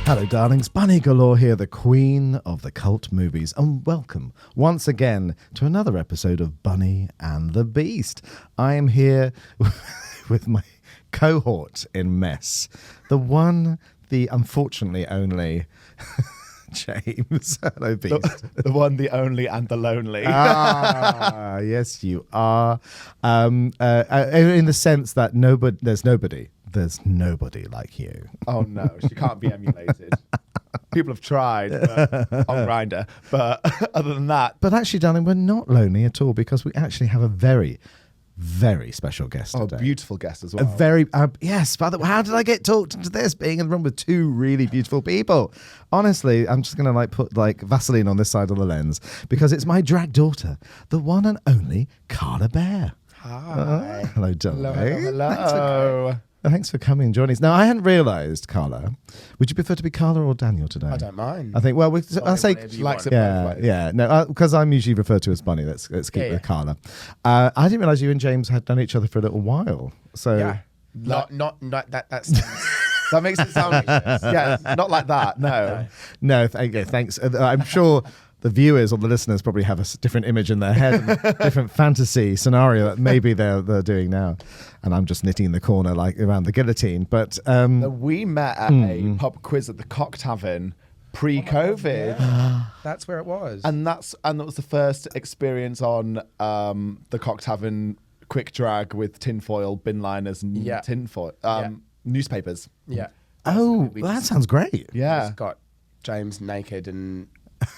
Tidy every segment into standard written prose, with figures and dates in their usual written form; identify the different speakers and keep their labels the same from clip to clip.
Speaker 1: Hello, darlings. Bunny Galore here, the queen of the cult movies, and welcome once again to another episode of Bunny and the Beast. I am here with my cohort in mess, the one, the unfortunately only James. Hello, Beast.
Speaker 2: The one, the only, and the lonely.
Speaker 1: Yes, you are. In the sense that there's nobody like you.
Speaker 2: Oh no, she can't be emulated. People have tried on Grindr, but other than that.
Speaker 1: But actually, darling, we're not lonely at all because we actually have a very, very special guest today.
Speaker 2: A beautiful guest as well.
Speaker 1: Yes, Father. How did I get talked into this? Being in the room with two really beautiful people. Honestly, I'm just gonna put Vaseline on this side of the lens because it's my drag daughter, the one and only KARLA BEAR.
Speaker 2: Hi.
Speaker 1: Hello, darling.
Speaker 2: Hello.
Speaker 1: Thanks for coming and joining us. Now, I hadn't realised, KARLA. Would you prefer to be KARLA or Daniel today?
Speaker 3: I don't mind.
Speaker 1: I think. Well, I'll say.
Speaker 2: Yeah.
Speaker 1: No, because I'm usually referred to as Bunny. Let's keep it with KARLA. I didn't realise you and James had known each other for a little while. So
Speaker 3: Yeah. Not that. That's
Speaker 2: That makes it sound yeah, not like that.
Speaker 1: No. Thanks. I'm sure the viewers or the listeners probably have a different image in their head, and a different fantasy scenario that maybe they're doing now, and I'm just knitting in the corner around the guillotine. But
Speaker 2: We met at a pub quiz at the Cock Tavern pre-COVID.
Speaker 3: that's where it was.
Speaker 2: And that was the first experience on the Cock Tavern quick drag with tinfoil, bin liners, and tinfoil newspapers.
Speaker 3: Yeah.
Speaker 1: That sounds great.
Speaker 2: Yeah.
Speaker 3: Just got James naked and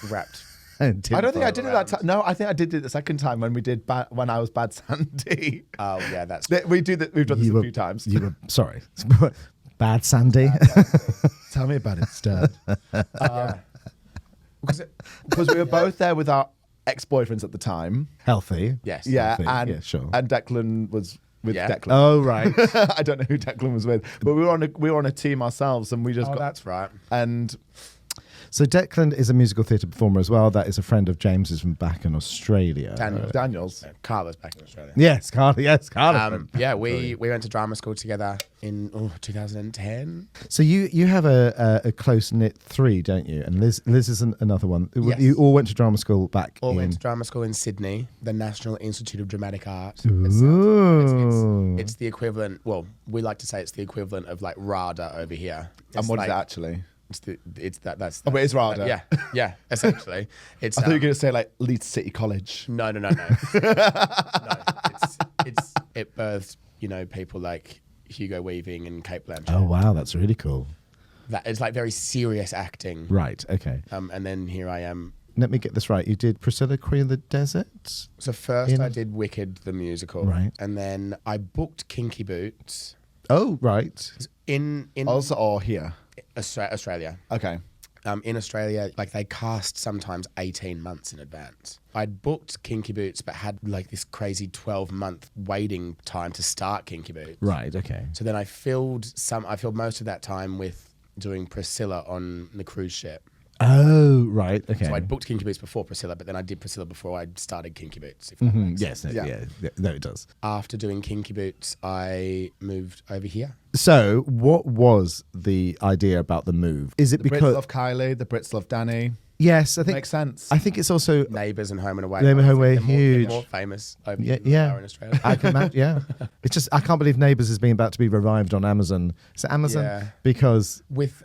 Speaker 3: wrapped.
Speaker 2: I don't think I did it that time. No, I think I did it the second time when we did when I was Bad Sandy.
Speaker 3: Oh yeah, that's
Speaker 2: We've done this a few times.
Speaker 1: You were sorry, Bad Sandy.
Speaker 2: Tell me about it, Stan. Because we were both there with our ex-boyfriends at the time.
Speaker 1: Healthy.
Speaker 3: yes.
Speaker 2: Yeah,
Speaker 1: Healthy.
Speaker 2: and
Speaker 1: Sure.
Speaker 2: and Declan was with Declan.
Speaker 1: Oh right.
Speaker 2: I don't know who Declan was with, but we were on a team ourselves, and we just got.
Speaker 3: That's right.
Speaker 2: And
Speaker 1: So Declan is a musical theatre performer as well. That is a friend of James's from back in Australia.
Speaker 2: Daniel's.
Speaker 3: KARLA's back in Australia.
Speaker 1: Yes, KARLA. Yes, KARLA.
Speaker 3: Yeah, we went to drama school together in 2010.
Speaker 1: So you have a close knit three, don't you? And Liz is another one.
Speaker 3: Yes.
Speaker 1: You all went to drama school back
Speaker 3: All
Speaker 1: in.
Speaker 3: went to drama school in Sydney, the National Institute of Dramatic Art.
Speaker 1: Ooh.
Speaker 3: It's the equivalent. Well, we like to say it's the equivalent of like RADA over here.
Speaker 2: And what is it actually?
Speaker 3: That's
Speaker 2: Oh, but it's RADA.
Speaker 3: Yeah. Essentially, it's.
Speaker 2: I thought you were going to say like Leeds City College.
Speaker 3: No. No. It birthed people like Hugo Weaving and Kate Blanchett.
Speaker 1: Oh wow, that's really cool.
Speaker 3: That it's like very serious acting.
Speaker 1: Right. Okay.
Speaker 3: And then here I am.
Speaker 1: Let me get this right. You did Priscilla, Queen of the Desert.
Speaker 3: So first I did Wicked the musical,
Speaker 1: Right.
Speaker 3: And then I booked Kinky Boots
Speaker 1: Oh right.
Speaker 3: in
Speaker 2: Also, or here.
Speaker 3: Australia.
Speaker 2: Okay.
Speaker 3: In Australia, like they cast sometimes 18 months in advance. I'd booked Kinky Boots, but had like this crazy 12-month waiting time to start Kinky Boots.
Speaker 1: Right. Okay.
Speaker 3: So then I filled most of that time with doing Priscilla on the cruise ship.
Speaker 1: Oh right. Okay.
Speaker 3: So I'd booked Kinky Boots before Priscilla, but then I did Priscilla before I started Kinky Boots. If that makes sense.
Speaker 1: Yes. Yeah. No, it does.
Speaker 3: After doing Kinky Boots, I moved over here.
Speaker 1: So, what was the idea about the move? Is it
Speaker 2: The Brits
Speaker 1: because
Speaker 2: love Kylie, the Brits love Danny.
Speaker 1: yes, I think
Speaker 2: Makes sense.
Speaker 1: I think it's also
Speaker 3: Neighbours and Home and Away.
Speaker 1: Neighbour, Home and Away,
Speaker 3: They're
Speaker 1: huge.
Speaker 3: more famous over
Speaker 1: yeah,
Speaker 3: here than they
Speaker 1: yeah.
Speaker 3: are in Australia.
Speaker 1: I can imagine. Yeah, it's just I can't believe Neighbours is being about to be revived on Amazon. Is it Amazon?
Speaker 3: Yeah.
Speaker 1: Because
Speaker 3: With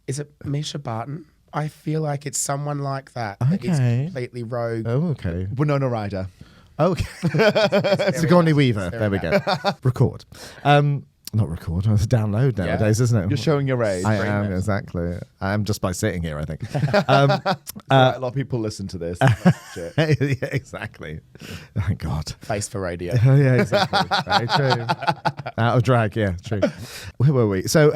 Speaker 3: is it Misha Barton? I feel like it's someone like that.
Speaker 1: Okay.
Speaker 3: It's completely rogue.
Speaker 1: oh okay,
Speaker 2: Winona Ryder.
Speaker 1: okay. Sigourney Weaver. There we go. Record. Not record. It's download nowadays, isn't it?
Speaker 2: You're showing your age.
Speaker 1: I am exactly. I am just by sitting here. I think.
Speaker 2: A lot of people listen to this. Shit.
Speaker 1: Yeah, exactly. Thank God.
Speaker 3: Face for radio.
Speaker 1: Oh, yeah, exactly. Very true. Out of drag, yeah, true. Where were we? So,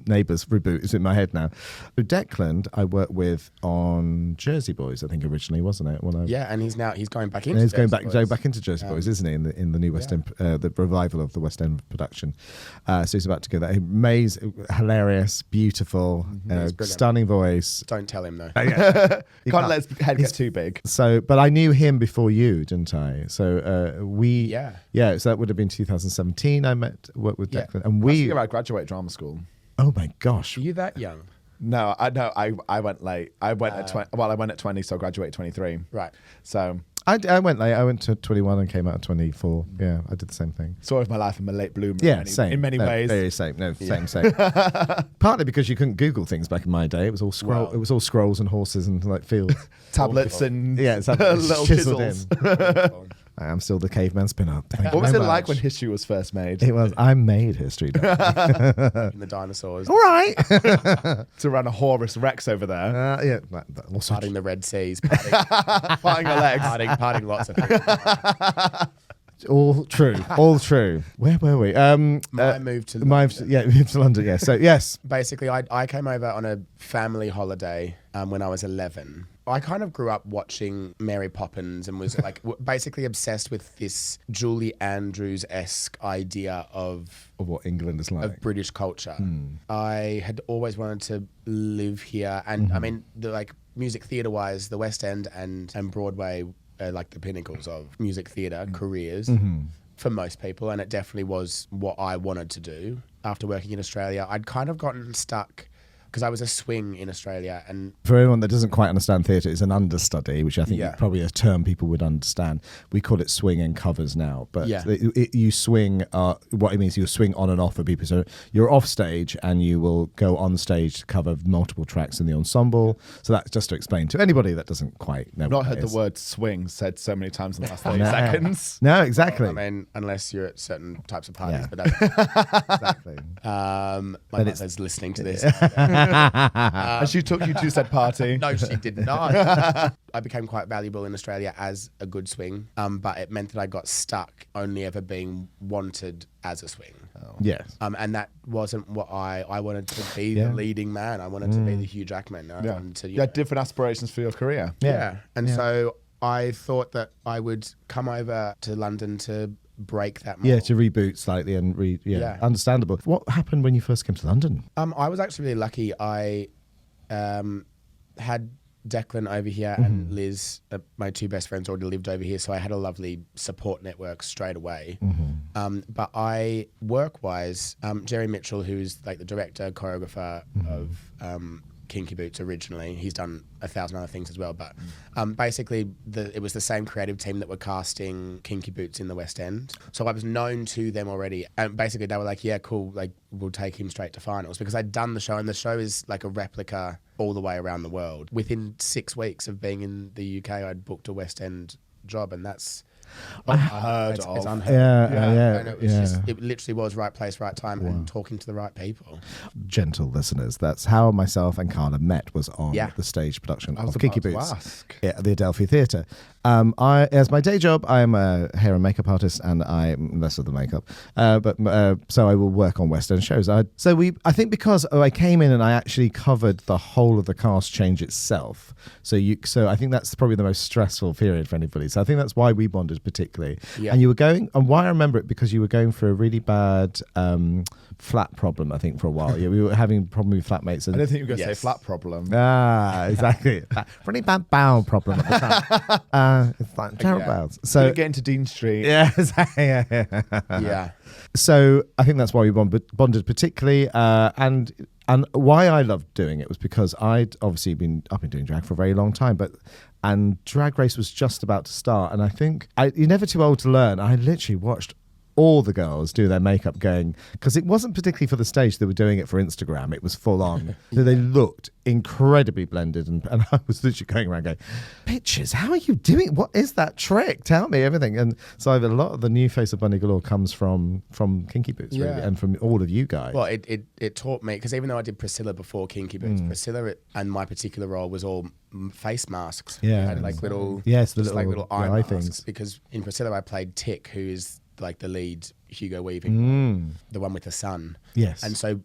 Speaker 1: Neighbours reboot is in my head now. So Declan, I worked with on Jersey Boys, I think originally, wasn't it?
Speaker 3: Yeah, and he's going back into.
Speaker 1: He's going
Speaker 3: Jersey
Speaker 1: back into Jersey Boys, isn't he? In the new West End, the revival of the West End production. So he's about to go there. Amazing, hilarious, beautiful, stunning voice.
Speaker 3: Don't tell him though.
Speaker 2: Can't let his head get too big.
Speaker 1: So, but I knew him before you, didn't I? So so that would have been 2017. I worked with Declan, and
Speaker 2: That's the year I graduated drama school.
Speaker 1: Oh my gosh.
Speaker 3: Are you that young?
Speaker 2: No, I went late. I went at 20. Well, I went at 20, so I graduated 23.
Speaker 3: Right.
Speaker 2: So
Speaker 1: I went late. I went to 21 and came out at 24. Yeah, I did the same thing.
Speaker 2: story of my life. I'm a late bloomer.
Speaker 1: Yeah, same.
Speaker 2: In many ways.
Speaker 1: Very same. No, same. Partly because you couldn't Google things back in my day. It was all
Speaker 3: Well.
Speaker 1: It was all scrolls and horses and like fields.
Speaker 2: Tablets and
Speaker 1: little
Speaker 2: chiseled
Speaker 1: chisels.
Speaker 2: in.
Speaker 1: I am still the caveman spin-up. Thank
Speaker 2: What
Speaker 1: you
Speaker 2: was it
Speaker 1: very
Speaker 2: like
Speaker 1: much.
Speaker 2: when history was first made?
Speaker 1: It was. I made history.
Speaker 3: In the dinosaurs.
Speaker 1: All right.
Speaker 2: To run a Horus Rex over there,
Speaker 1: Yeah. Also,
Speaker 3: Parting the Red Seas. Parting,
Speaker 2: parting her legs.
Speaker 3: parting lots of things.
Speaker 1: all true. All true. Where were we?
Speaker 3: I moved to London.
Speaker 1: Moved to London. Yeah. So yes.
Speaker 3: Basically, I came over on a family holiday when I was 11. I kind of grew up watching Mary Poppins and was like basically obsessed with this Julie Andrews-esque idea of
Speaker 1: Of what England is like.
Speaker 3: of British culture. I had always wanted to live here, and I mean, the like music theatre wise, the West End and Broadway are like the pinnacles of music theatre careers for most people, and it definitely was what I wanted to do. After working in Australia, I'd kind of gotten stuck because I was a swing in Australia, and
Speaker 1: For anyone that doesn't quite understand theatre, it's an understudy, which I think
Speaker 3: Yeah.
Speaker 1: probably a term people would understand. We call it swing and covers now, but
Speaker 3: Yeah.
Speaker 1: you swing. What it means, you swing on and off for people. So you're off stage, and you will go on stage to cover multiple tracks in the ensemble. So that's just to explain to anybody that doesn't quite know.
Speaker 2: I've not
Speaker 1: what
Speaker 2: heard
Speaker 1: that
Speaker 2: the
Speaker 1: is.
Speaker 2: word swing said so many times in the last 30
Speaker 1: No.
Speaker 2: seconds.
Speaker 1: No, exactly.
Speaker 3: I mean, unless you're at certain types of parties,
Speaker 1: Yeah.
Speaker 3: but that's,
Speaker 1: Exactly.
Speaker 3: my mother's listening to this.
Speaker 2: And she took you to said party.
Speaker 3: No, she did not. I became quite valuable in Australia as a good swing, but it meant that I got stuck only ever being wanted as a swing.
Speaker 1: Yes.
Speaker 3: And that wasn't what I wanted to be
Speaker 1: Yeah.
Speaker 3: the leading man. I wanted to be the Hugh Jackman. I
Speaker 2: Yeah.
Speaker 3: wanted to,
Speaker 2: You had different aspirations for your career.
Speaker 3: yeah. And so I thought that I would come over to London to break that mold.
Speaker 1: Yeah, to reboot slightly and
Speaker 3: Yeah.
Speaker 1: understandable. What happened when you first came to London?
Speaker 3: I was actually really lucky. I had Declan over here and Liz, my two best friends, already lived over here, so I had a lovely support network straight away. But I, work-wise, Jerry Mitchell, who's like the director, choreographer of Kinky Boots originally, he's done 1,000 other things as well, but basically it was the same creative team that were casting Kinky Boots in the West End. So I was known to them already, and basically they were like, yeah, cool, like we'll take him straight to finals, because I'd done the show, and the show is like a replica all the way around the world. Within 6 weeks of being in the UK, I'd booked a West End job, and that's
Speaker 2: Unheard
Speaker 3: it's
Speaker 2: of.
Speaker 3: unheard
Speaker 1: Yeah,
Speaker 3: And it was just, it literally was right place, right time, and talking to the right people.
Speaker 1: Gentle listeners, that's how myself and Carla met, was on
Speaker 3: Yeah.
Speaker 1: the stage production
Speaker 2: I was
Speaker 1: of Kinky
Speaker 2: about to
Speaker 1: Boots
Speaker 2: ask.
Speaker 1: at the Adelphi Theatre. As my day job, I am a hair and makeup artist, and I'm less of the makeup. So I will work on West End shows. I think because I came in and I actually covered the whole of the cast change itself. So I think that's probably the most stressful period for anybody. So I think that's why we bonded particularly.
Speaker 3: Yeah.
Speaker 1: And you were going, and why I remember it, because you were going for a really bad flat problem, I think, for a while. Yeah, we were having a problem with flatmates.
Speaker 2: I
Speaker 1: And
Speaker 2: don't think you were going to say
Speaker 3: Yes.
Speaker 2: flat problem.
Speaker 1: exactly. Really bad bowel problem at the time. It's like terrible
Speaker 3: Yeah.
Speaker 1: bowels.
Speaker 2: So
Speaker 1: So
Speaker 2: get into Dean Street.
Speaker 1: yeah, yeah.
Speaker 3: Yeah.
Speaker 1: So I think that's why we bonded particularly, and why I loved doing it was because I've been doing drag for a very long time, and Drag Race was just about to start, and I think you're never too old to learn. I literally watched all the girls do their makeup because it wasn't particularly for the stage, they were doing it for Instagram. It was full on. So they looked incredibly blended, and I was literally going around going, bitches, how are you doing? What is that trick? Tell me everything. And so a lot of the new face of Bunny Galore comes from Kinky Boots, really,
Speaker 3: Yeah.
Speaker 1: and from all of you guys.
Speaker 3: Well, it taught me, because even though I did Priscilla before Kinky Boots, Priscilla and my particular role was all face masks.
Speaker 1: Yeah.
Speaker 3: We had like little,
Speaker 1: Yes, the
Speaker 3: just like
Speaker 1: little
Speaker 3: little eye
Speaker 1: eye
Speaker 3: masks.
Speaker 1: things.
Speaker 3: Because in Priscilla I played Tick, who is like the lead Hugo Weaving, the one with the sun.
Speaker 1: Yes.
Speaker 3: And so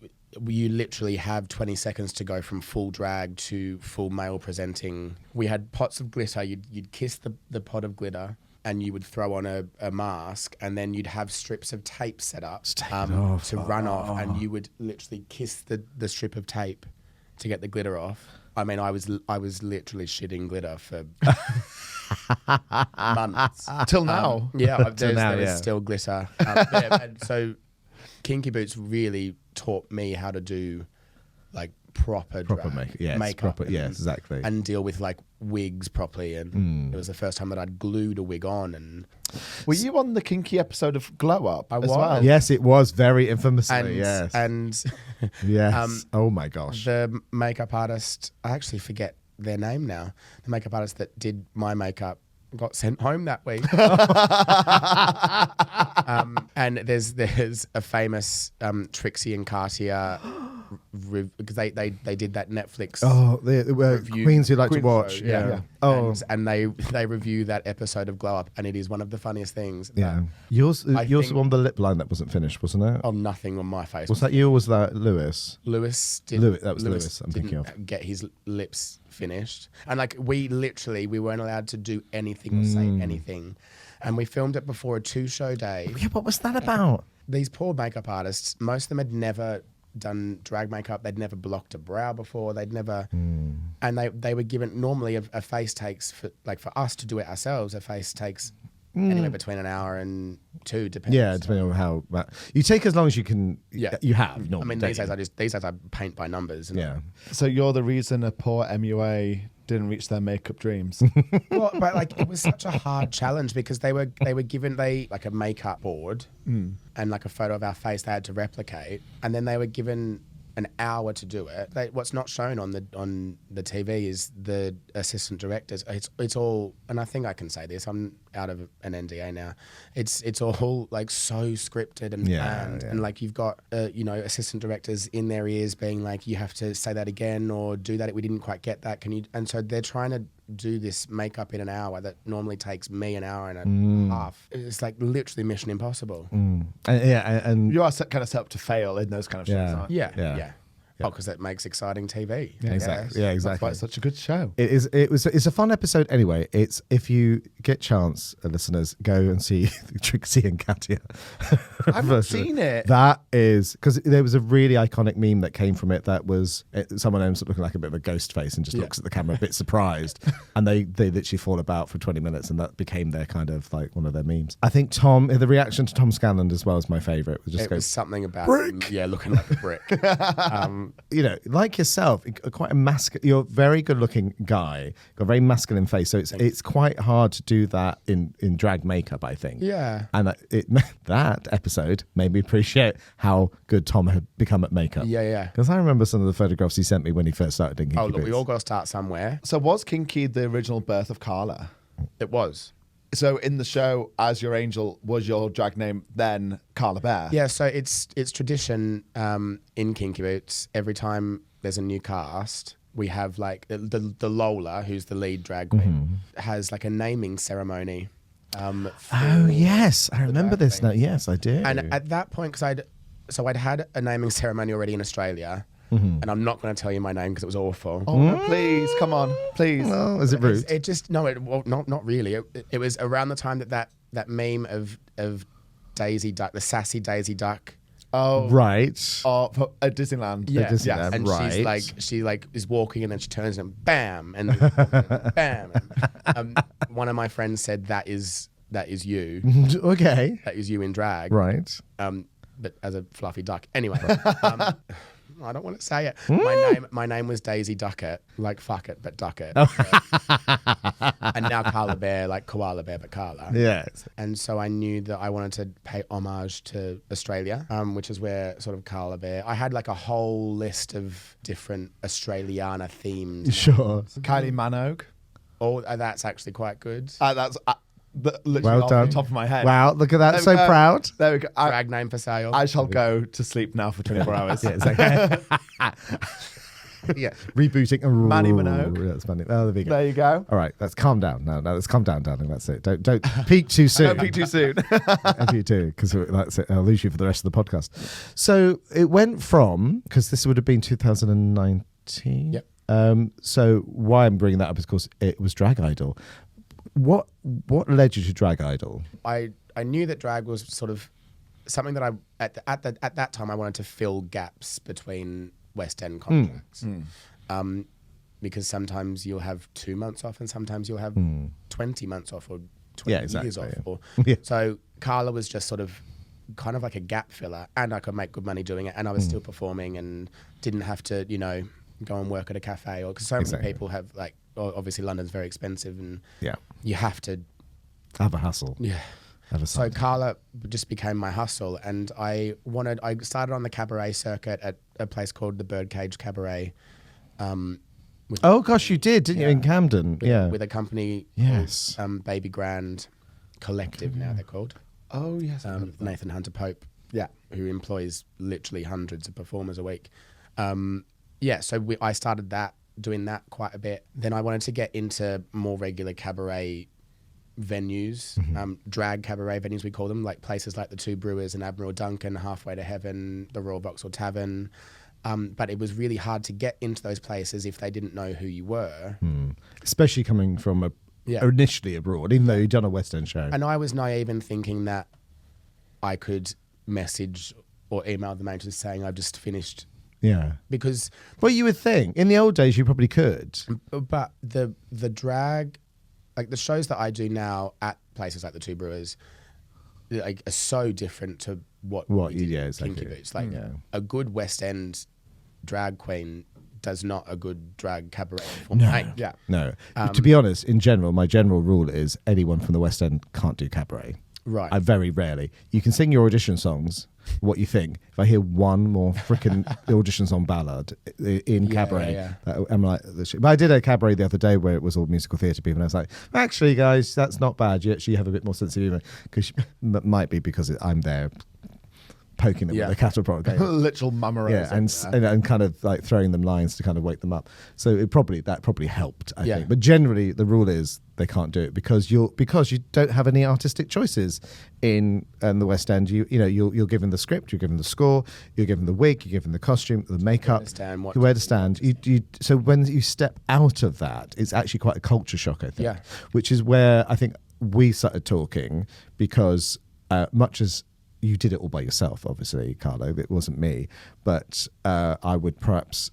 Speaker 3: you literally have 20 seconds to go from full drag to full male presenting. We had pots of glitter. You'd kiss the pot of glitter, and you would throw on a mask, and then you'd have strips of tape set up
Speaker 1: Take it off.
Speaker 3: to run off, and you would literally kiss the strip of tape to get the glitter off. I mean, I was literally shitting glitter for months.
Speaker 2: Till now.
Speaker 3: Yeah,
Speaker 1: Till now,
Speaker 3: there is
Speaker 1: yeah.
Speaker 3: still glitter. And so Kinky Boots really taught me how to do like proper drag, makeup,
Speaker 1: exactly,
Speaker 3: and deal with like wigs properly. And it was the first time that I'd glued a wig on. And
Speaker 2: were you on the Kinky episode of Glow Up
Speaker 3: I
Speaker 2: as
Speaker 3: was.
Speaker 2: well?
Speaker 1: Yes, it was very infamously.
Speaker 3: And,
Speaker 1: yes,
Speaker 3: and
Speaker 1: yes. Oh my gosh.
Speaker 3: the makeup artist, I actually forget their name now. The makeup artist that did my makeup got sent home that week. And there's a famous Trixie and Cartier because they did that Netflix.
Speaker 1: Oh, the Queens you like to
Speaker 2: Queen's
Speaker 1: watch.
Speaker 2: show,
Speaker 1: Yeah.
Speaker 2: yeah.
Speaker 1: Oh,
Speaker 3: And they review that episode of Glow Up, and it is one of the funniest things.
Speaker 1: yeah. Yours
Speaker 3: think-
Speaker 1: on the lip line that wasn't finished, wasn't it?
Speaker 3: Oh, nothing on my face.
Speaker 1: Was that you or was that Lewis?
Speaker 3: Lewis
Speaker 1: That was Lewis I'm thinking
Speaker 3: didn't get his lips finished, and like we weren't allowed to do anything or say anything, and we filmed it before a 2-show day.
Speaker 1: Yeah, what was that about?
Speaker 3: These poor makeup artists, most of them had never done drag makeup. They'd never blocked a brow before. They'd never, and they were given normally a face takes for us to do it ourselves. A face takes anywhere between an hour and 2, depending.
Speaker 1: Yeah, depending on how you take as long as you can.
Speaker 3: Yeah.
Speaker 1: You have.
Speaker 3: I mean, these days I paint by numbers. And
Speaker 1: Yeah.
Speaker 2: So you're the reason a poor MUA didn't reach their makeup dreams.
Speaker 3: Well, but like it was such a hard challenge because they were given like a makeup board and like a photo of our face they had to replicate, and then they were given an hour to do it. What's not shown on the TV is the assistant directors. It's all, and I think I can say this. I'm out of an NDA now. It's all like so scripted and planned, and like you've got assistant directors in their ears being like, you have to say that again or do that. We didn't quite get that. Can you? And so they're trying to do this makeup in an hour that normally takes me an hour and a half. It's like literally Mission Impossible.
Speaker 1: And
Speaker 2: You are kind of set up to fail in those kind of shows, aren't you?
Speaker 3: Yeah. Oh, because that makes exciting TV.
Speaker 1: exactly. Yeah,
Speaker 2: That's why
Speaker 1: exactly.
Speaker 2: it's such a good show.
Speaker 1: It's a fun episode anyway. It's if you get chance, listeners, go and see Trixie and Katia.
Speaker 2: I haven't seen it.
Speaker 1: That is because there was a really iconic meme that came from it. That was someone ends up looking like a bit of a ghost face and just looks at the camera a bit surprised, and they literally fall about for 20 minutes, and that became their kind of like one of their memes. I think the reaction to Tom Scanlon as well is my favourite.
Speaker 3: It was something about him, looking like a brick.
Speaker 1: Like yourself, quite you're a very good-looking guy, got a very masculine face, so it's quite hard to do that in drag makeup, I think.
Speaker 3: Yeah.
Speaker 1: And that episode made me appreciate how good Tom had become at makeup.
Speaker 3: Yeah.
Speaker 1: Because I remember some of the photographs he sent me when he first started doing Kinky
Speaker 3: Oh, look, we
Speaker 1: Boots.
Speaker 3: all got to start somewhere.
Speaker 2: So was Kinky the original birth of Karla?
Speaker 3: It was.
Speaker 2: So in the show, as your angel, was your drag name then KARLA BEAR?
Speaker 3: Yeah, so it's tradition in Kinky Boots. Every time there's a new cast, we have like the Lola, who's the lead drag queen, has like a naming ceremony.
Speaker 1: Oh yes, I remember this now. Yes, I do.
Speaker 3: And at that point, because I'd had a naming ceremony already in Australia, and I'm not going to tell you my name because it was awful.
Speaker 2: Oh, no, please, come on, please.
Speaker 1: Oh, is it rude?
Speaker 3: It just not really. It was around the time that meme of Daisy Duck, the sassy Daisy Duck.
Speaker 2: Oh,
Speaker 1: right.
Speaker 2: Oh, at Disneyland.
Speaker 3: Yeah,
Speaker 1: At Disneyland,
Speaker 3: and
Speaker 1: right.
Speaker 3: she is walking and then she turns and bam and bam. And, one of my friends said that is you.
Speaker 1: Okay.
Speaker 3: That is you in drag.
Speaker 1: Right.
Speaker 3: But as a fluffy duck. Anyway. I don't want to say it. My name was Daisy Duckett, like fuck it, but Duckett. And now KARLA BEAR, like koala bear, but Karla.
Speaker 1: Yes.
Speaker 3: And so I knew that I wanted to pay homage to Australia, which is where sort of KARLA BEAR. I had like a whole list of different Australiana themes.
Speaker 1: Sure.
Speaker 2: Kylie Minogue.
Speaker 3: Oh, that's actually quite good.
Speaker 2: That's literally
Speaker 1: Well
Speaker 2: off
Speaker 1: done.
Speaker 2: the top of my head.
Speaker 1: Wow, look at that.
Speaker 2: There we
Speaker 1: So
Speaker 2: go.
Speaker 1: proud.
Speaker 2: There we go.
Speaker 3: Drag name for sale.
Speaker 2: I shall go to sleep now for 24 hours.
Speaker 1: Yeah, exactly. Yeah, rebooting.
Speaker 2: Manny Minogue.
Speaker 1: That's funny. Oh, there we go.
Speaker 2: There you go.
Speaker 1: All right, let's calm down. No, let's calm down, darling. That's it. Don't peak too soon.
Speaker 2: Don't peak too soon.
Speaker 1: If you do, because that's it. I'll lose you for the rest of the podcast. So it went from, because this would have been 2019.
Speaker 3: Yep.
Speaker 1: So why I'm bringing that up is, of course, it was Drag Idol. What led you to Drag Idol?
Speaker 3: I knew that drag was sort of something that at that time I wanted to fill gaps between West End contracts. Because sometimes you'll have 2 months off and sometimes you'll have 20 months off or 20 years off.
Speaker 1: yeah.
Speaker 3: Or,
Speaker 1: Yeah.
Speaker 3: So Karla was just sort of kind of like a gap filler, and I could make good money doing it, and I was still performing and didn't have to, you know, go and work at a cafe, or because so many people have, like, obviously London's very expensive, and you have to
Speaker 1: have a hustle.
Speaker 3: Yeah. So KARLA just became my hustle, and I started on the cabaret circuit at a place called the Birdcage Cabaret.
Speaker 1: Oh gosh, you did, didn't you, in Camden?
Speaker 3: With a company called Baby Grand Collective, now they're called.
Speaker 2: Oh yes,
Speaker 3: Nathan Hunter Pope, who employs literally hundreds of performers a week. So I started doing that quite a bit. Then I wanted to get into more regular cabaret venues, drag cabaret venues we call them, like places like the Two Brewers and Admiral Duncan, Halfway to Heaven, the Royal Vauxhall Tavern. But it was really hard to get into those places if they didn't know who you were.
Speaker 1: Especially coming from initially abroad, even though you'd done a West End show.
Speaker 3: And I was naive in thinking that I could message or email the managers saying I've just finished.
Speaker 1: Yeah.
Speaker 3: Because...
Speaker 1: Well, you would think. In the old days, you probably could.
Speaker 3: But the drag... Like the shows that I do now at places like the Two Brewers, like, are so different to what you did
Speaker 1: exactly.
Speaker 3: Kinky Boots. Like a good West End drag queen does not a good drag cabaret performer.
Speaker 1: No. To be honest, in general, my general rule is anyone from the West End can't do cabaret.
Speaker 3: Right.
Speaker 1: I very rarely. You can sing your audition songs, what you think. If I hear one more freaking audition song ballad in cabaret, I'm like, but I did a cabaret the other day where it was all musical theatre people, and I was like, actually, guys, that's not bad. You actually have a bit more sense of humour. Might be because I'm there poking them with a cattle prod.
Speaker 2: Literal mama
Speaker 1: and kind of like throwing them lines to kind of wake them up. So that probably helped, I think. But generally, the rule is they can't do it because you don't have any artistic choices in the West End. You're given the script, you're given the score, you're given the wig, you're given the costume, the makeup, where to stand. So when you step out of that, it's actually quite a culture shock, I think.
Speaker 3: Yeah.
Speaker 1: Which is where I think we started talking, because much as you did it all by yourself, obviously, KARLA. It wasn't me, but I would perhaps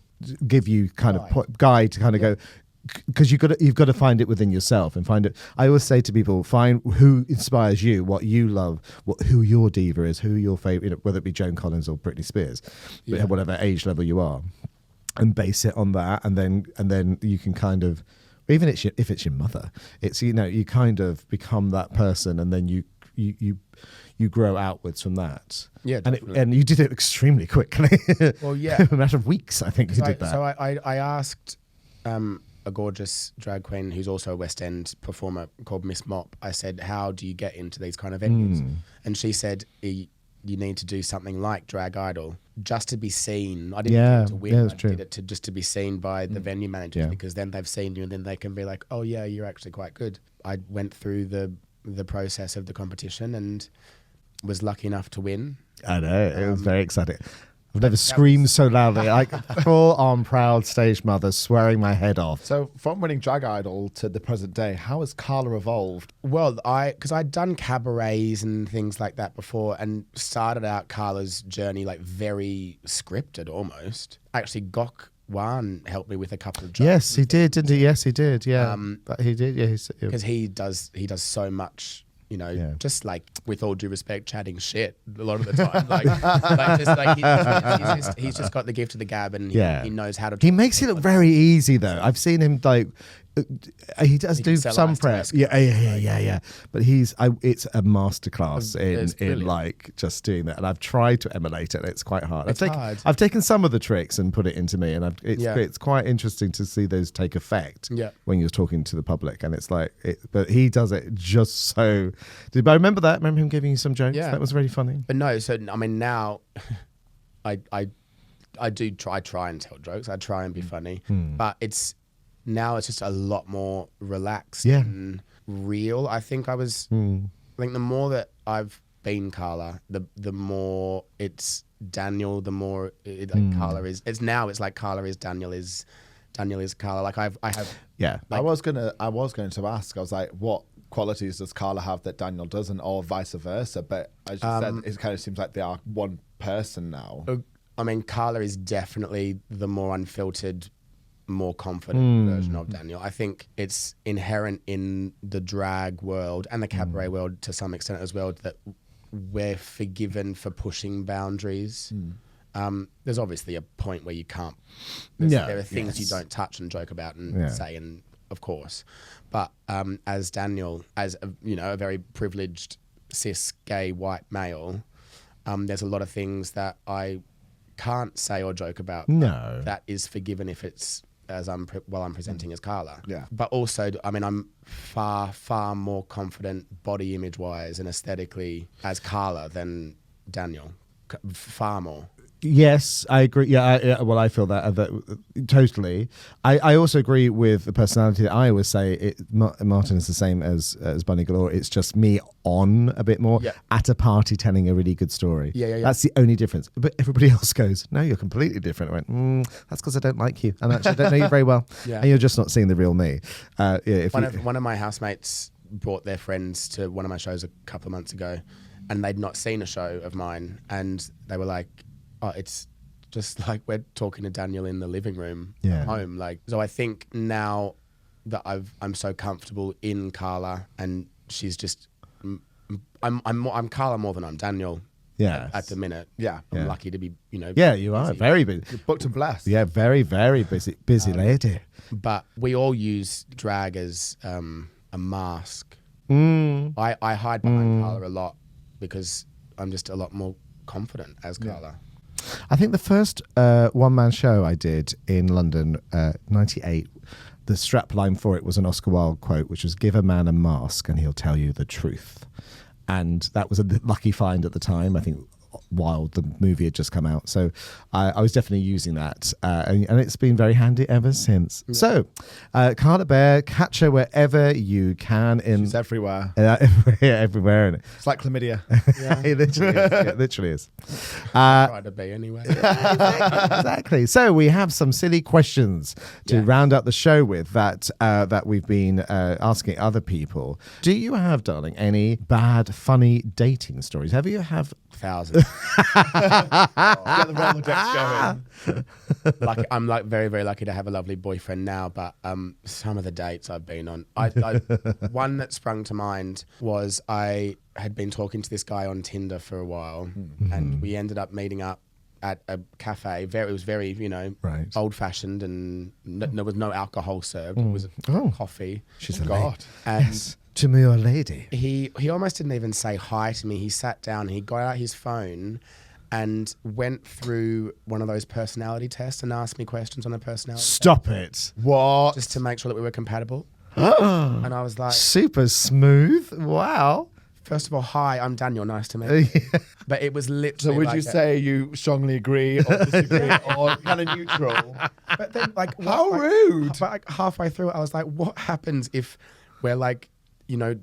Speaker 1: give you kind of guide to kind of go, because you've got to find it within yourself and find it. I always say to people, find who inspires you, what you love, who your diva is, who your favorite, whether it be Joan Collins or Britney Spears, whatever age level you are, and base it on that, and then you can kind of, even if it's your mother, it's you kind of become that person, and then you grow outwards from that.
Speaker 3: Yeah,
Speaker 1: and you did it extremely quickly.
Speaker 3: Well, yeah.
Speaker 1: A matter of weeks, I think you did that.
Speaker 3: So I asked a gorgeous drag queen who's also a West End performer called Miss Mop. I said, how do you get into these kind of venues? And she said, you need to do something like Drag Idol just to be seen. I didn't do it to win. I did it just to be seen by the venue managers, because then they've seen you and then they can be like, oh yeah, you're actually quite good. I went through the process of the competition and was lucky enough to win.
Speaker 1: I know, it was very exciting. I've never screamed so loudly, like full-on proud stage mother swearing my head off.
Speaker 2: So from winning Drag Idol to the present day, how has KARLA evolved?
Speaker 3: Well, because I'd done cabarets and things like that before, and started out KARLA's journey like very scripted almost. Actually, Gok Wan helped me with a couple of jokes.
Speaker 1: Yes, he did, didn't he? Yes, he did. Yeah, but he did. Yeah,
Speaker 3: because he does so much. Just like, with all due respect, chatting shit a lot of the time. He's just got the gift of the gab, and he knows how to.
Speaker 1: He makes it look very easy, though. I've seen him like. He does do some prep. Yeah. But it's a masterclass in like just doing that, and I've tried to emulate it. It's quite hard. I've taken some of the tricks and put it into me, and it's quite interesting to see those take effect when you're talking to the public, and it's like but he does it just so. But I remember that. Remember him giving you some jokes. That was really funny.
Speaker 3: But no, so I mean now, I try and tell jokes. I try and be funny, but now it's just a lot more relaxed and real. I think I think the more that I've been KARLA, the more it's Daniel, the more KARLA is. It's like KARLA is Daniel is KARLA. Like I have.
Speaker 1: Yeah.
Speaker 2: Like, I was going to ask. I was like, what qualities does KARLA have that Daniel doesn't, or vice versa? But as you said, it kind of seems like they are one person now.
Speaker 3: I mean, KARLA is definitely the more unfiltered, more confident version of Daniel. I think it's inherent in the drag world and the cabaret world to some extent as well that we're forgiven for pushing boundaries. There's obviously a point where you can't. There are things you don't touch and joke about and say, and of course. But as Daniel, as a very privileged cis gay white male, there's a lot of things that I can't say or joke about.
Speaker 1: No,
Speaker 3: that is forgiven if it's as I'm presenting as Karla.
Speaker 2: Yeah.
Speaker 3: But also, I mean, I'm far more confident body image wise and aesthetically as Karla than Daniel. Far more.
Speaker 1: Yes, I agree. Well, I feel that totally. I also agree with the personality. I always say Martin is the same as Bunny Galore. It's just me on a bit more at a party telling a really good story.
Speaker 3: Yeah.
Speaker 1: That's the only difference. But everybody else goes, no, you're completely different. I went, that's because I don't like you. And actually, I don't know you very well. And you're just not seeing the real me.
Speaker 3: One of my housemates brought their friends to one of my shows a couple of months ago, and they'd not seen a show of mine, and they were like, oh, it's just like we're talking to Daniel in the living room at home. Like, so I think now that I'm so comfortable in Karla, and she's just, I'm Karla more than I'm Daniel.
Speaker 1: Yeah.
Speaker 3: At the minute.
Speaker 2: Yeah.
Speaker 3: I'm lucky to be,
Speaker 1: Yeah, you are very busy.
Speaker 2: You're booked and blessed.
Speaker 1: Yeah, very, very busy lady.
Speaker 3: But we all use drag as a mask. I hide behind Karla a lot because I'm just a lot more confident as Karla.
Speaker 1: I think the first one-man show I did in London, 98, the strapline for it was an Oscar Wilde quote, which was, give a man a mask and he'll tell you the truth. And that was a lucky find at the time. I think Wilde, the movie, had just come out. So I was definitely using that. And it's been very handy ever since. Yeah. So, KARLA BEAR, catch her wherever you can.
Speaker 2: She's everywhere.
Speaker 1: Everywhere.
Speaker 2: It's like chlamydia.
Speaker 1: It literally is.
Speaker 3: Try to be anyway.
Speaker 1: Exactly. So we have some silly questions to round up the show with that we've been asking other people. Do you have, darling, any bad, funny dating stories? Have you have
Speaker 3: thousands?
Speaker 2: Get the Rolodex going.
Speaker 3: I'm like very, very lucky to have a lovely boyfriend now, but some of the dates I've been on, one that sprung to mind was I had been talking to this guy on Tinder for a while, and we ended up meeting up at a cafe. It was very, old-fashioned, and there was no alcohol served. It was coffee.
Speaker 1: She's a
Speaker 3: God.
Speaker 1: Yes. To me, your lady.
Speaker 3: He almost didn't even say hi to me. He sat down, he got out his phone and went through one of those personality tests and asked me questions on a personality
Speaker 1: Stop
Speaker 3: test.
Speaker 1: it. What?
Speaker 3: Just to make sure that we were compatible. And I was like...
Speaker 1: Super smooth. Wow.
Speaker 3: First of all, hi, I'm Daniel. Nice to meet you. But it was literally.
Speaker 2: So would you say you strongly agree or disagree or kind of neutral?
Speaker 3: But then,
Speaker 2: how rude.
Speaker 3: But halfway through, I was like, what happens if we're like,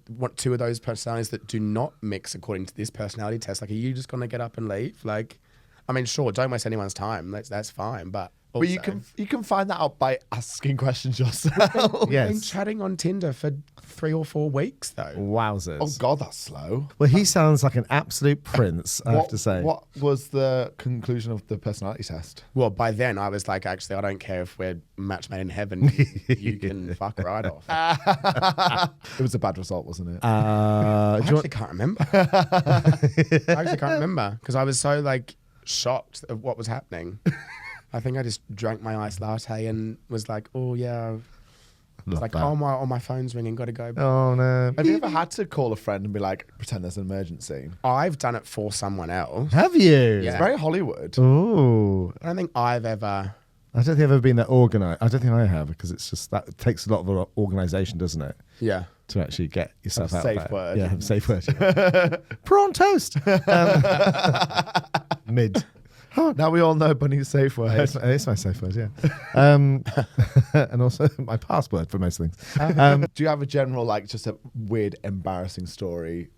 Speaker 3: what two of those personalities that do not mix according to this personality test? Like, are you just gonna get up and leave? Like, I mean, sure, don't waste anyone's time. That's fine, but. Also,
Speaker 2: but you can find that out by asking questions yourself.
Speaker 3: We've been chatting on Tinder for 3 or 4 weeks, though.
Speaker 1: Wowzers.
Speaker 2: Oh, God, that's slow.
Speaker 1: Well, he sounds like an absolute prince, I have to say.
Speaker 2: What was the conclusion of the personality test?
Speaker 3: Well, by then, I was like, actually, I don't care if we're match made in heaven. You can fuck right off.
Speaker 2: It was a bad result, wasn't it?
Speaker 3: I actually can't remember. Because I was so, shocked of what was happening. I think I just drank my iced latte and was like, oh, yeah. It's like, oh, my phone's ringing, got to go.
Speaker 1: Oh, no.
Speaker 2: Have you ever had to call a friend and be like, pretend there's an emergency?
Speaker 3: I've done it for someone else.
Speaker 1: Have you?
Speaker 3: Yeah.
Speaker 2: It's very Hollywood.
Speaker 1: Oh.
Speaker 3: I don't think I've ever...
Speaker 1: I don't think I've ever been that organised. I don't think I have, because it's just that it takes a lot of organisation, doesn't it?
Speaker 3: Yeah.
Speaker 1: To actually get yourself out
Speaker 2: safe
Speaker 1: there.
Speaker 2: word.
Speaker 1: Yeah, have a safe word. Yeah. Prawn toast. Mid.
Speaker 2: Now we all know Bunny's safe word.
Speaker 1: It's my safe word, yeah. And also my password for most things.
Speaker 2: Do you have a general, just a weird, embarrassing story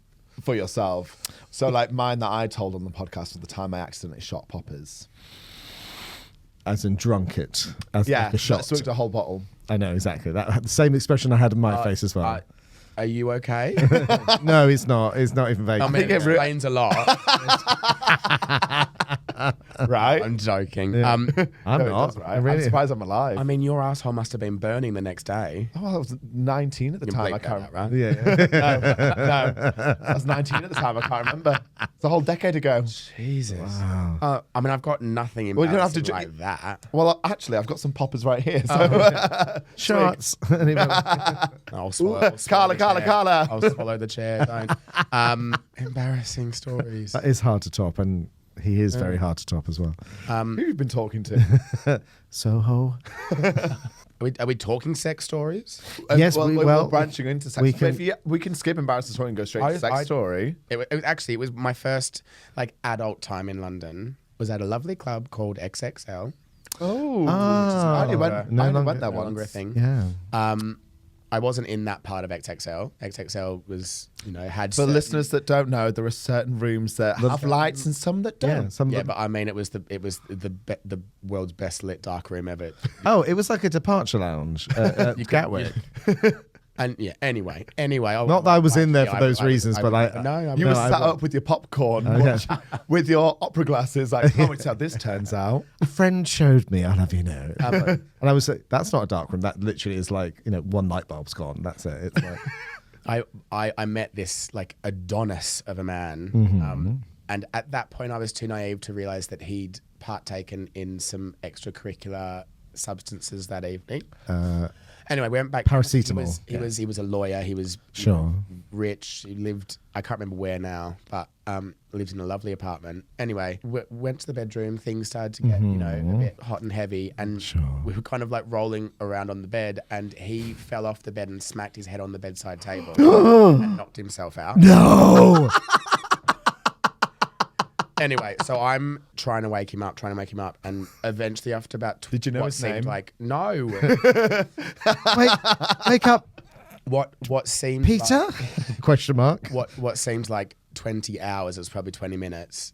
Speaker 2: for yourself? So, mine that I told on the podcast was the time I accidentally shot poppers.
Speaker 1: As in drunk it. As like a shot.
Speaker 2: Swig a whole bottle.
Speaker 1: I know, exactly. That the same expression I had in my face as well.
Speaker 3: Are you okay?
Speaker 1: No, it's not. It's not even vague.
Speaker 3: I mean, it explains a lot.
Speaker 2: Right?
Speaker 3: I'm joking.
Speaker 1: Yeah. I'm
Speaker 2: No, it
Speaker 1: not.
Speaker 2: does, right?
Speaker 1: Really.
Speaker 2: I'm surprised I'm alive.
Speaker 3: I mean, your asshole must have been burning the next day.
Speaker 2: Oh, I was 19 at the
Speaker 3: You can
Speaker 2: time. I
Speaker 3: bleep
Speaker 2: can't.
Speaker 3: that out, right?
Speaker 1: Yeah.
Speaker 2: No, I was 19 at the time. I can't remember. It's a whole decade ago.
Speaker 3: Jesus.
Speaker 1: Wow.
Speaker 3: I mean, I've got nothing
Speaker 2: Well, you don't have
Speaker 3: embarrassing
Speaker 2: to
Speaker 3: like that.
Speaker 2: Well, actually, I've got some poppers right here. So.
Speaker 1: Shots. Anyway.
Speaker 3: I'll swallow
Speaker 2: Carla,
Speaker 3: the
Speaker 2: Carla,
Speaker 3: chair.
Speaker 2: Carla.
Speaker 3: I'll swallow the chair. Don't. Embarrassing stories.
Speaker 1: That is hard to top, and he is very hard to top as well.
Speaker 2: Who have you been talking to?
Speaker 1: Soho.
Speaker 3: Are we talking sex stories?
Speaker 1: Yes,
Speaker 2: we're branching into sex.
Speaker 1: we
Speaker 2: But
Speaker 1: can-
Speaker 2: if we can skip embarrassing story and go straight to sex story.
Speaker 3: It was my first like adult time in London. Was at a lovely club called XXL.
Speaker 2: Oh,
Speaker 1: Ah,
Speaker 2: I only went
Speaker 1: no
Speaker 2: there
Speaker 1: longer-
Speaker 2: once.
Speaker 3: No longer a thing.
Speaker 1: Yeah.
Speaker 3: I wasn't in that part of XXL. XXL was, had.
Speaker 2: For
Speaker 3: certain-
Speaker 2: listeners that don't know, there are certain rooms that have lights and some that don't.
Speaker 1: Yeah. Some
Speaker 3: Yeah, but I mean, it was the world's best lit dark room ever.
Speaker 1: Oh, it was like a departure lounge at Gatwick.
Speaker 3: And yeah, anyway.
Speaker 1: Not that I was in there for those reasons, but like,
Speaker 3: no,
Speaker 2: You were sat up with your popcorn, with your opera glasses, like, can't wait to see how this turns out.
Speaker 1: a friend showed me, I'll have you know. And I was like, that's not a dark room. That literally is like, one light bulb's gone. That's it. It's like,
Speaker 3: I met this like Adonis of a man, and at that point I was too naive to realize that he'd partaken in some extracurricular substances that evening. Anyway, we went back.
Speaker 1: Paracetamol.
Speaker 3: He was a lawyer. He was
Speaker 1: Sure.
Speaker 3: rich. He lived. I can't remember where now, but lived in a lovely apartment. Anyway, went to the bedroom. Things started to get a bit hot and heavy, and we were kind of like rolling around on the bed. And he fell off the bed and smacked his head on the bedside table and knocked himself out.
Speaker 1: no.
Speaker 3: Anyway, so I'm trying to wake him up, and eventually after about
Speaker 2: Did you know
Speaker 3: what
Speaker 2: his
Speaker 3: seemed
Speaker 2: name?
Speaker 3: like no,
Speaker 1: Wake up,
Speaker 3: what seemed
Speaker 1: Peter? Question mark.
Speaker 3: what seemed like 20 hours, it was probably 20 minutes.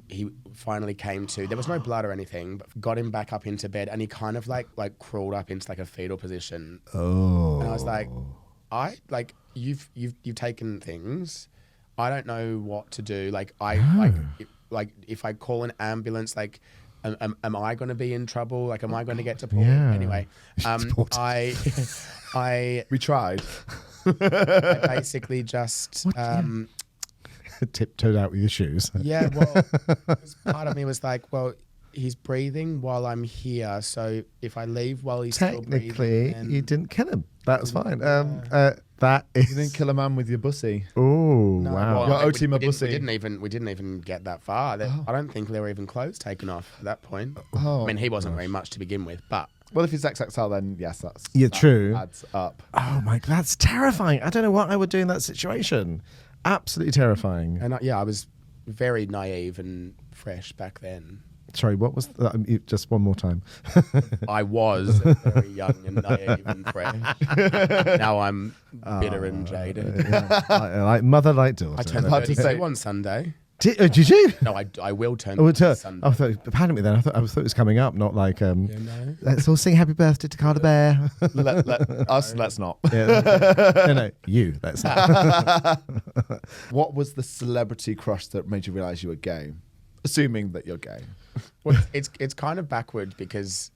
Speaker 3: He finally came to. There was no blood or anything, but got him back up into bed, and he kind of like crawled up into like a fetal position.
Speaker 1: Oh.
Speaker 3: And I was like, you've taken things. I don't know what to do. Like if I call an ambulance, like, am I going to be in trouble? Like, am I going to get deported?
Speaker 1: Yeah.
Speaker 3: Anyway, I
Speaker 2: We tried.
Speaker 3: basically just
Speaker 1: Tiptoed out with your shoes.
Speaker 3: yeah. Well, part of me was like, well, he's breathing while I'm here, so if I leave while he's still
Speaker 1: Technically,
Speaker 3: breathing, then
Speaker 1: you didn't kill him. That's fine. That
Speaker 2: You
Speaker 1: is.
Speaker 2: didn't kill a man with your bussy.
Speaker 1: Oh
Speaker 3: No,
Speaker 1: wow.
Speaker 3: well,
Speaker 2: Your
Speaker 3: I mean,
Speaker 2: OT
Speaker 3: we
Speaker 2: Mabusi.
Speaker 3: didn't even get that far. I don't think there were even clothes taken off at that point.
Speaker 2: Oh,
Speaker 3: I mean, he wasn't very much to begin with, but
Speaker 2: Well, if it's XXL, then yes, that
Speaker 1: true.
Speaker 2: adds up.
Speaker 1: Oh my, that's terrifying. I don't know what I would do in that situation. Absolutely terrifying.
Speaker 3: and I was very naive and fresh back then.
Speaker 1: Sorry, what was that? Just one more time.
Speaker 3: I was very young and naive and fresh. Now I'm bitter and jaded.
Speaker 1: like mother, like daughter.
Speaker 3: I turned
Speaker 2: hard to
Speaker 3: 32
Speaker 2: say.
Speaker 3: on Sunday.
Speaker 1: Did you?
Speaker 3: No, I will turn
Speaker 1: Oh,
Speaker 3: 32 Sunday.
Speaker 1: I thought, pardon me then. I thought it was coming up, not like
Speaker 3: No.
Speaker 1: let's all sing happy birthday to KARLA BEAR.
Speaker 2: Let's not.
Speaker 1: Yeah. No, you. That's
Speaker 2: What was the celebrity crush that made you realise you were gay? Assuming that you're gay.
Speaker 3: Well, it's kind of backwards because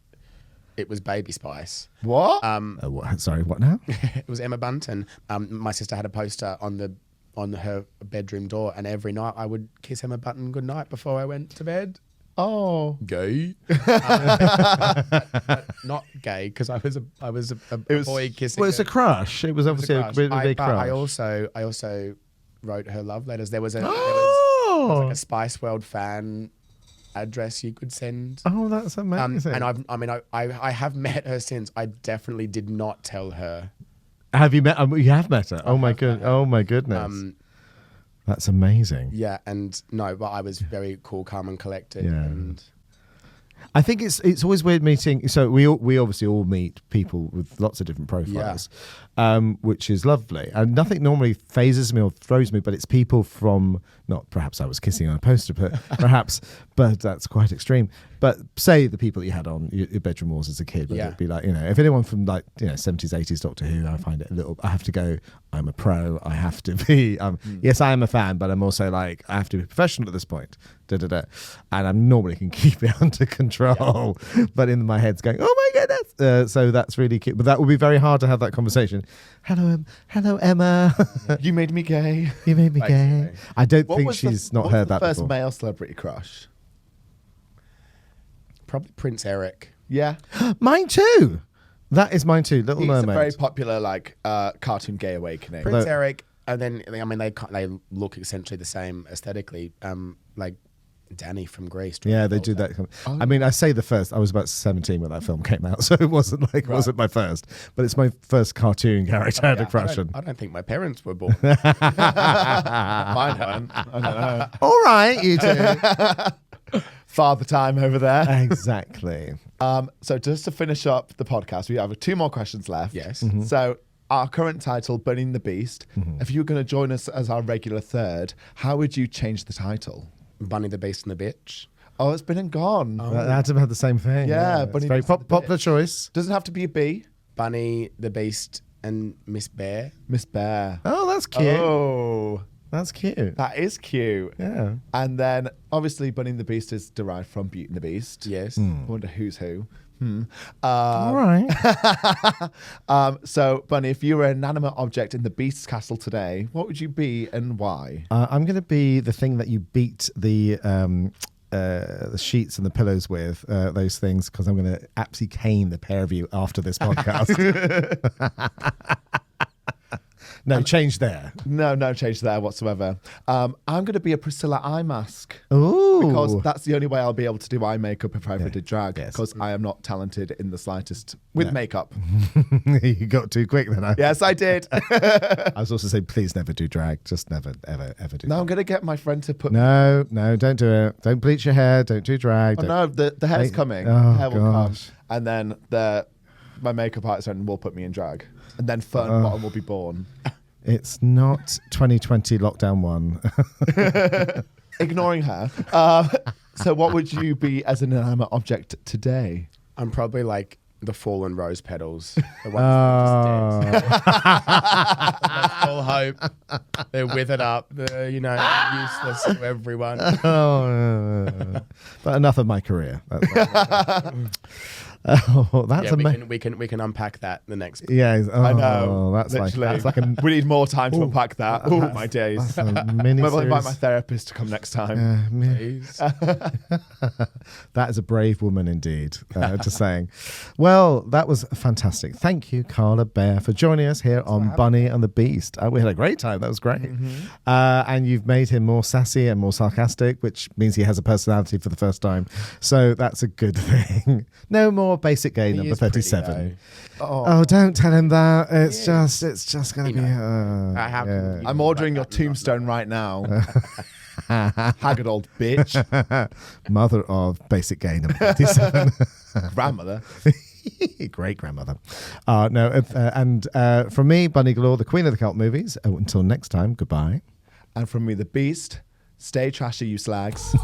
Speaker 3: it was Baby Spice.
Speaker 2: What?
Speaker 1: what? Sorry, what now?
Speaker 3: It was Emma Bunton. My sister had a poster on her bedroom door, and every night I would kiss Emma Bunton goodnight before I went to bed.
Speaker 2: Oh.
Speaker 3: Gay, but not gay because I was a boy kissing.
Speaker 1: Well, it's a crush. It was obviously a big
Speaker 3: But
Speaker 1: crush.
Speaker 3: I also wrote her love letters. There was
Speaker 1: Oh,
Speaker 3: like a Spice World fan address you could send.
Speaker 1: oh, that's amazing.
Speaker 3: And I have met her since. I definitely did not tell her.
Speaker 1: Have you met? You have met her. Oh my good. Oh my goodness. That's amazing.
Speaker 3: Yeah, and no, but I was very cool, calm, and collected.
Speaker 1: Yeah.
Speaker 3: And
Speaker 1: I think it's always weird meeting. So we obviously all meet people with lots of different profiles, which is lovely. And nothing normally phases me or throws me, but it's people from, not perhaps I was kissing on a poster, but perhaps, but that's quite extreme. But say the people that you had on your bedroom walls as a kid, whether it'd be like, if anyone from like, 70s, 80s Doctor Who, I find it a little, I have to go, I'm a pro, I have to be, yes, I am a fan, but I'm also like, I have to be professional at this point. And I normally can keep it under control, but in my head's going, oh my goodness. So that's really cute. But that would be very hard to have that conversation. Hello, Emma.
Speaker 2: You made me gay.
Speaker 1: You made me gay. I don't think she's not heard that before.
Speaker 2: What was the first male celebrity crush?
Speaker 3: Probably Prince Eric.
Speaker 2: Yeah.
Speaker 1: Mine too. That is mine too. Little Mermaid.
Speaker 2: He's a very popular cartoon gay awakening.
Speaker 3: Prince Eric, and then they look essentially the same aesthetically. Like Danny from Grease.
Speaker 1: Yeah, they do that. I mean, I say the first. I was about 17 when that film came out, so it wasn't like wasn't my first, but it's my first cartoon character I had a crush on.
Speaker 3: I don't think my parents were born.
Speaker 2: Mine weren't. I don't know.
Speaker 1: All right, you two.
Speaker 2: Father time over there.
Speaker 1: Exactly.
Speaker 2: So just to finish up the podcast, we have 2 more questions left.
Speaker 3: Yes.
Speaker 1: Mm-hmm.
Speaker 2: So our current title, Bunny and the Beast. If you were going to join us as our regular third, how would you change the title?
Speaker 3: Bunny, the Beast, and the Bitch.
Speaker 2: Oh, it's been and gone.
Speaker 1: Adam had the same thing.
Speaker 2: Yeah,
Speaker 1: Bunny,
Speaker 2: Bunny
Speaker 1: it's very popular choice.
Speaker 2: Doesn't have to be a B.
Speaker 3: Bunny, the Beast, and Miss Bear.
Speaker 2: Miss Bear.
Speaker 1: Oh, that's cute.
Speaker 2: Oh,
Speaker 1: that's cute.
Speaker 2: that is cute.
Speaker 1: Yeah.
Speaker 2: And then obviously Bunny and the Beast is derived from Beauty and the Beast.
Speaker 3: Yes.
Speaker 2: I wonder who's who.
Speaker 1: All right.
Speaker 2: So, Bunny, if you were an inanimate object in the Beast's castle today, what would you be and why?
Speaker 1: I'm going to be the thing that you beat the sheets and the pillows with, those things, because I'm going to absolutely cane the pair of you after this podcast. No change there.
Speaker 2: No change there whatsoever. I'm going to be a Priscilla eye mask.
Speaker 1: Ooh.
Speaker 2: Because that's the only way I'll be able to do eye makeup if I ever did drag.
Speaker 1: Yes.
Speaker 2: Because I am not talented in the slightest with makeup.
Speaker 1: You got too quick then.
Speaker 2: Yes, I did.
Speaker 1: I was also saying, please never do drag. Just never, ever, ever do
Speaker 2: No,
Speaker 1: that.
Speaker 2: I'm going to get my friend to put...
Speaker 1: No, don't do it. Don't bleach your hair. Don't do drag.
Speaker 2: Oh, no, the hair's coming.
Speaker 1: Oh,
Speaker 2: the hair will come.
Speaker 1: gosh.
Speaker 2: And then my makeup artist will put me in drag. And then Fern Bottom will be born.
Speaker 1: It's not 2020 lockdown 1.
Speaker 2: Ignoring her. So what would you be as an inanimate object today?
Speaker 3: I'm probably like the fallen rose petals. The ones that are just dead. Full hope. They're withered up. They're, useless to everyone.
Speaker 1: But enough of my career. That's amazing.
Speaker 3: We can unpack that the next.
Speaker 1: Yeah,
Speaker 2: I know.
Speaker 1: That's like a.
Speaker 2: We need more time to unpack that. Oh my days.
Speaker 1: That's a mini
Speaker 2: Maybe I'll invite
Speaker 1: series.
Speaker 2: my therapist to come next time.
Speaker 3: Please.
Speaker 1: That is a brave woman indeed. Just saying. Well, that was fantastic. Thank you, Karla Bear, for joining us here on Bunny and the Beast. We had a great time. That was great. And you've made him more sassy and more sarcastic, which means he has a personality for the first time. So that's a good thing. No more basic gay number 37. Oh, don't tell him that. It's just going to be.
Speaker 2: I'm ordering your tombstone right now. Haggard old bitch.
Speaker 1: Mother of basic gay number 37.
Speaker 2: Grandmother.
Speaker 1: Great grandmother. And from me, Bunny Galore, the queen of the cult movies. Until next time, goodbye.
Speaker 2: And from me, the Beast. Stay trashy, you slags.